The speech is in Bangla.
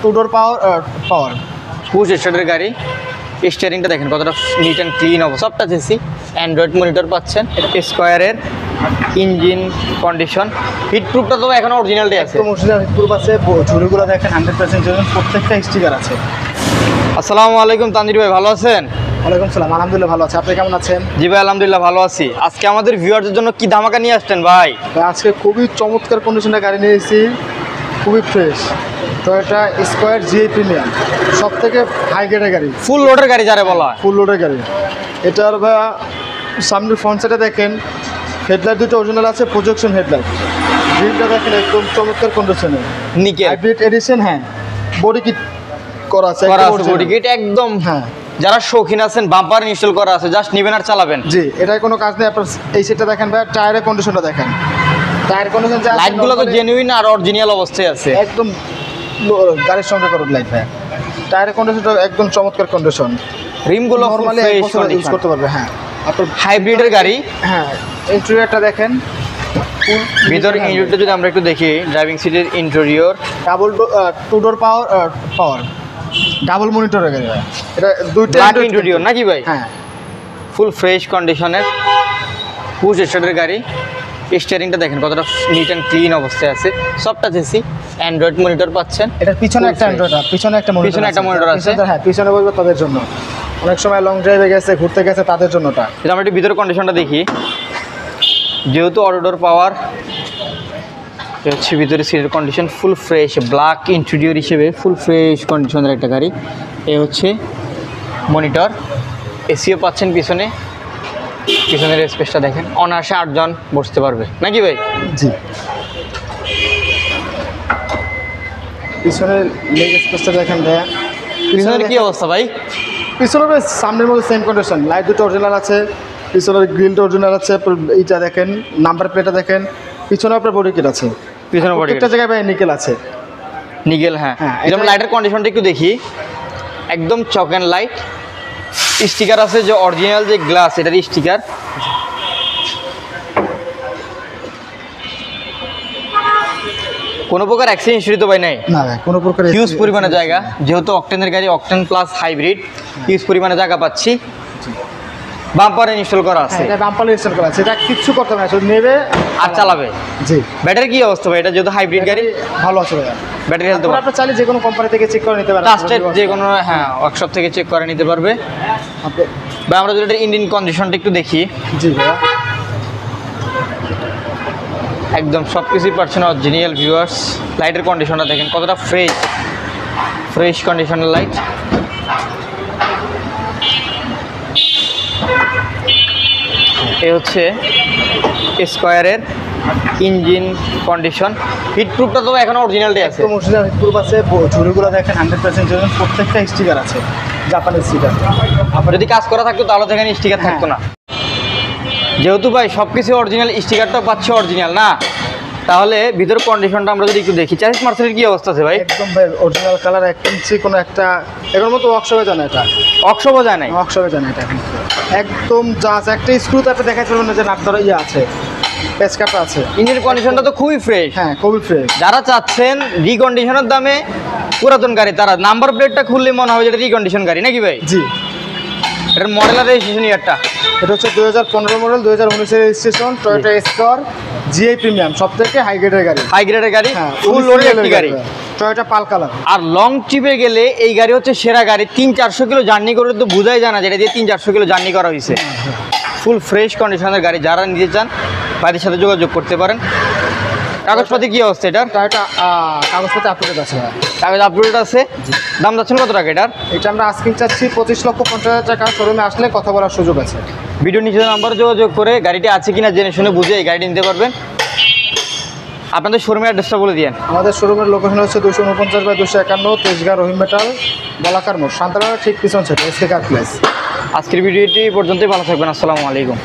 টু ডোর পাওয়ার পুশ স্টার্টের গাড়ি। স্টিয়ারিংটা দেখেন কতটা নিট অ্যান্ড ক্লিন অবস্থা। সবটা এসি, অ্যান্ড্রয়েড মনিটর পাচ্ছেন। স্কোয়ারের ইঞ্জিন কন্ডিশন, হিট প্রুফটা তো এখন অরিজিনালটাই আছে। অরিজিনাল হিট প্রুফ আছে। ঝুড়িগুলো দেখেন 100% জেনুইন, প্রত্যেকটা স্টিকার আছে। আসসালামু আলাইকুম তানজির ভাই, ভালো আছেন? ওয়ালাইকুম সালাম, আলহামদুলিল্লাহ ভালো আছে। আপনি কেমন আছেন? জি ভাই আলহামদুলিল্লাহ ভালো আছি। আজকে আমাদের ভিউয়ারদের জন্য কি ধামাকা নিয়ে আসছেন ভাই? আজকে খুবই চমৎকার কন্ডিশনের গাড়ি নিয়ে এসেছি, খুবই fresh. Toyota Esquire GI premium, সব থেকে হাই গ্রেডের গাড়ি, ফুল লোডের গাড়ি যারা বলা হয়। ফুল লোডের গাড়ি। এটার সামনের ফ্রন্ট সাইডে দেখেন হেডলাইট দুটো অরিজিনাল আছে, প্রজেকশন হেডলাইট। গ্রিলটা দেখেন একদম চমৎকার কন্ডিশনে, নিকেল হাইব্রিড এডিশন। হ্যাঁ, বডি কিট করা আছে, বডি কিট একদম। হ্যাঁ, যারা শৌখিন আছেন বাম্পার ইনস্টল করা আছে, জাস্ট নেবেন আর চালাবেন। জি, এটার কোনো কাজ নেই। আপনার এই সেটটা দেখেন ভাই, টায়ারের কন্ডিশনটা দেখেন। টায়ার কন্ডিশন যা, লাইটগুলো তো জেনুইন আর অরিজিনাল অবস্থায় আছে, একদম গাড়ির সঙ্গে করুন লাইট ভাই। টায়ারের কন্ডিশনটা একদম চমৎকার কন্ডিশন। রিমগুলো নরমালি এক বছর ইউজ করতে পারবে। হ্যাঁ, আপনার হাইব্রিডের গাড়ি। হ্যাঁ, ইন্টেরিয়রটা দেখেন, ভিতর ইন্টেরিয়রটা যদি আমরা একটু দেখি, ড্রাইভিং সিটের ইন্টেরিয়র ডাবল টু ডোর পাওয়ার ডাবল মনিটরের গাড়ি। এটা দুইটা ইন্টেরিয়র নাকি ভাই? হ্যাঁ, ফুল ফ্রেশ কন্ডিশনের পুশ স্টার্টের গাড়ি। স্টিয়ারিংটা দেখেন কতটা নিট অ্যান্ড ক্লিন অবস্থায় আছে। সবটা এসি, অ্যান্ড্রয়েড মনিটর পাচ্ছেন। এটা পিছনে একটা অ্যান্ড্রয়েড, পিছনে একটা মনিটর আছে। হ্যাঁ, পিছনে বলবো তাদের জন্য, অনেক সময় লং ড্রাইভে গেছে, ঘুরতে গেছে, তাদের জন্যটা। এটা আমরা একটু ভিতরের কন্ডিশনটা দেখি। যেহেতু অটোডোর পাওয়ার, এটা হচ্ছে ভিতরে সিটের condition full fresh, black interior হিসেবে ফুল ফ্রেশ কন্ডিশনের একটা গাড়ি। এ হচ্ছে মনিটর, এসিও পাচ্ছেন পিছনে। পিছনের স্পেসটা দেখেন, অনায়াসে 8 জন বসতে পারবে নাকি ভাই? জি, পিছনের লেগ স্পেসটা দেখেন ভাইয়া। পিছনের কি অবস্থা ভাই? পিছনের সামনের মধ্যে সেম কন্ডিশন, লাইট দুটো অরিজিনাল আছে, পিছনের গ্রিলটা অরিজিনাল আছে। এইটা দেখেন, নাম্বার প্লেটটা দেখেন, পিছনে আপনার বডি কিট আছে। পিছনে বডি একটা জায়গায় ভাই নিকেল আছে, নিকেল। হ্যাঁ, যেমন লাইটের কন্ডিশনটা একটু দেখি, একদম চক অ্যান্ড লাইট। স্টিকার আছে যে অরিজিনাল যে গ্লাস, এটার স্টিকার। কোনো প্রকার অ্যাক্সিডেন্ট হিস্ট্রি তো ভাই নাই? না ভাই, কোনো প্রকার হিউজ পরিমাণে জায়গা, যেহেতু অকটেনের গাড়ি, অকটেন প্লাস হাইব্রিড, হিউজ পরিমাণে জায়গা পাচ্ছি। বাম্পার ইনস্টল করা আছে, এটা বাম্পার ইনস্টল করা আছে। এটা কিছু করতে হবে না, শুধু নেবে আর চালাবে। জি, ব্যাটারি কি অবস্থা ভাই? এটা যেহেতু হাইব্রিড গাড়ি, ভালো আছে ভাই। ব্যাটারি হেলতে পারবে। আপনি চাইলে যে কোনো কোম্পানি থেকে চেক করে নিতে পারবেন, ট্রাস্টেড যে কোনো, হ্যাঁ, ওয়ার্কশপ থেকে চেক করে নিতে পারবে ভাই। আমরা যদি এটার ইঞ্জিন কন্ডিশনটা একটু দেখি, জি ভাইয়া, একদম সব কিছুই পাচ্ছেন অরিজিনাল ভিউয়ার্স। লাইটের কন্ডিশনটা দেখেন কতটা ফ্রেশ কন্ডিশনের লাইট। এ হচ্ছে স্কোয়ারের ইঞ্জিন কন্ডিশন, হিট প্রুফটা তো এখন অরিজিনালটাই আছে। অরিজিনাল হিট প্রুফ আছে। ঝুড়িগুলো দেখেন 100% জেনুইন, প্রত্যেকটা স্টিকার আছে, জাপানের স্টিকার। আপনার যদি কাজ করা থাকতো তাহলে তো এখানে স্টিকার থাকতো না। যেহেতু ভাই সব কিছু অরিজিনাল, স্টিকারটা পাচ্ছে অরিজিনাল না, তাহলে ভিতরের কন্ডিশনটা আমরা যদি একটু দেখি। চার্জ মার্সেলের কি অবস্থা আছে ভাই? একদম ভাই অরিজিনাল কালার, এক ইঞ্চি কোনো একটা এর মতো ওয়ার্কশপে জানা, এটা ওয়ার্কশপও যায় নাই, ওয়ার্কশপে জানা। এটা একদম জাস্ট একটা স্ক্রু তো আপনি দেখাতে পারবেন না যে নাট ধরা আছে, পেচকাটা আছে। ইঞ্জিন কন্ডিশনটা তো খুবই ফ্রেশ। হ্যাঁ, খুবই ফ্রেশ। যারা চাচ্ছেন রিকন্ডিশনের দামে পুরাতন গাড়ি, তারা নাম্বার প্লেটটা খুললে মনে হবে যেটা রিকন্ডিশন গাড়ি নাকি ভাই? জি, এটার মডেল আর রেজিস্ট্রেশন ইয়ারটা? এটা হচ্ছে 2015 মডেল, 2019-এর registration, Toyota Esquire GI premium, সব থেকে হাই গ্রেডের গাড়ি। হাই গ্রেডের গাড়ি, হ্যাঁ, ফুল লোডের একটি গাড়ি, টয়োটা পাল কালার। আর লং ট্রিপে গেলে এই গাড়ি হচ্ছে সেরা গাড়ি। 300-400 কিলো জার্নি করে তো বোঝাই যায় না যেটা দিয়ে 300-400 কিলো জার্নি করা হয়েছে। ফুল ফ্রেশ কন্ডিশনের গাড়ি, যারা নিতে চান বাড়ির সাথে যোগাযোগ করতে পারেন। কাগজপাতি কি অবস্থা এটার? টয়োটা কাগজপত্র আপডেট আছে, কাগজ আপডেট আছে। দাম যাচ্ছেন কত টাকা এটার? এটা আমরা আস্কিং চাচ্ছি 25,50,000 টাকা। শোরুমে আসলে কথা বলার সুযোগ আছে। ভিডিও নিচে নাম্বারে যোগাযোগ করে গাড়িটি আছে কিনা জেনে শুনে বুঝে এই গাড়িটি নিতে পারবেন। আপনাদের শোরুমের অ্যাড্রেসটা বলে দিয়েন। আমাদের শোরুমের লোকেশন হচ্ছে 249/251 তেজগাঁ রহিম মেটাল, বলাকার মোড়, শান্তারা ঠিক পিছন সাইড, এসকে কার প্লেস। আজকের ভিডিওটি পর্যন্তই, ভালো থাকবেন। আসসালামু আলাইকুম।